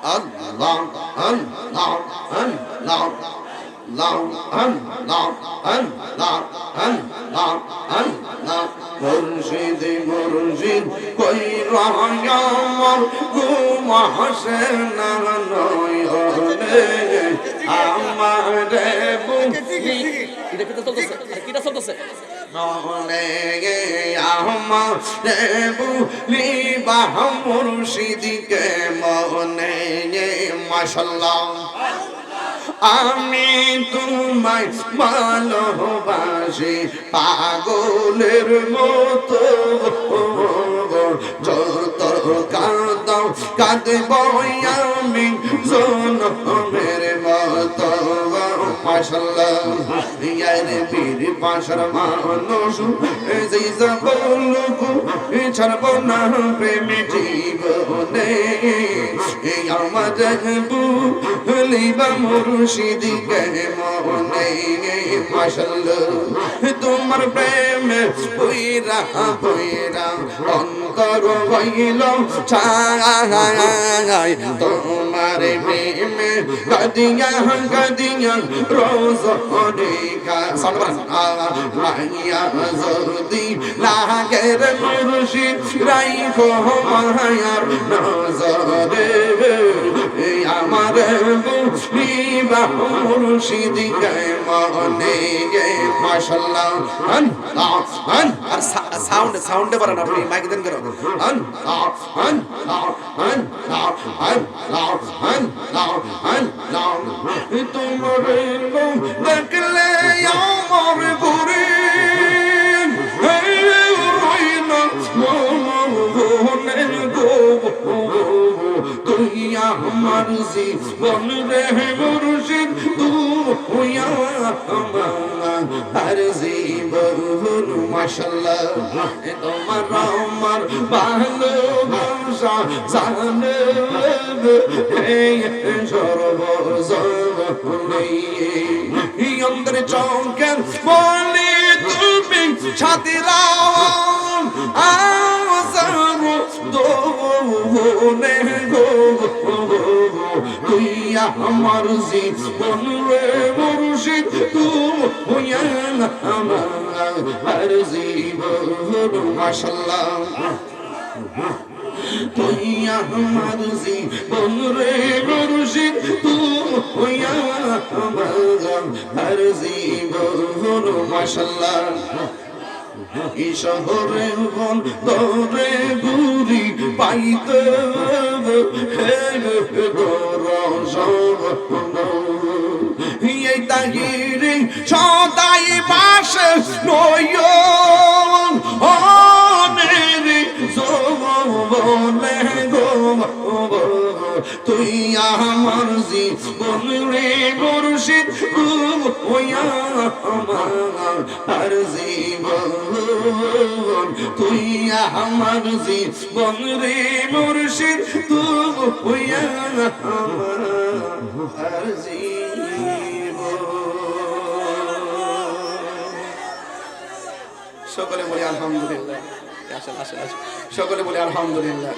আল্লাহ আল্লাহ আল্লাহ মুর্শিদ মুর্শিদ কই রহমান ঘুমাসে না নয়নে আমারে বুঝি এটা কি চলতেছে কি চলতেছে মনে আমারে বুলি বাহ মুর্শিদকে মনে মাশাআল্লাহ আমি তোমায় ভালোবাসি পাগলের মতো যত কাঁদাও কাঁদব আমি জনমের মতো মাশাআল্লাহ ইয়ার বীর পাশার মানুষ যেই যাবলুকু ছাড়ব না প্রেমে জীবনে আমার বুলিবা মুর্শিদকে মনে মাশাআল্লাহ তোমার প্রেম বইরা বইরা অন্তর হইল ছাই তোমার প্রেমে গাদিয়া গাদিয়া রোজ অনেকা মাইয়া যদি লাগের মুর্শিদ রাইখো মায়ার নজরে আমার বুঝিবা মুর্শিদকে মনে মাশাআল্লাহ আর সাউন্ডে পারেন আপনি মাইক দেন করো তোমার দেখলে আমার ঘুরে তুই আমার জীবন রে মুর্শিদ তুই আমার জীবন মাশাআল্লাহ তোমার আমার ভালোবাসা জানে এই সর্বজনে অন্তরে চৌকের বলি তুমি ছাতিরা দোনে গো তুই আমার জীবন রে মুর্শিদ তুই আমার জীবন মাশাআল্লাহ তুই আমার জীবন রে মুর্শিদ তুই আমার জীবন মাশাআল্লাহ এই শহরে বন দরে গুরি পাইতে এই তাহিরে সদাই বাসে নয় অনেরে বলে গো তুই আমার জীবন রে মুর্শিদ তুই আমার জীবন তুই আমার জীবন রে মুর্শিদ তুই আমার জীবন সকলে বলি আলহামদুলিল্লাহ সকলে বলি আলহামদুলিল্লাহ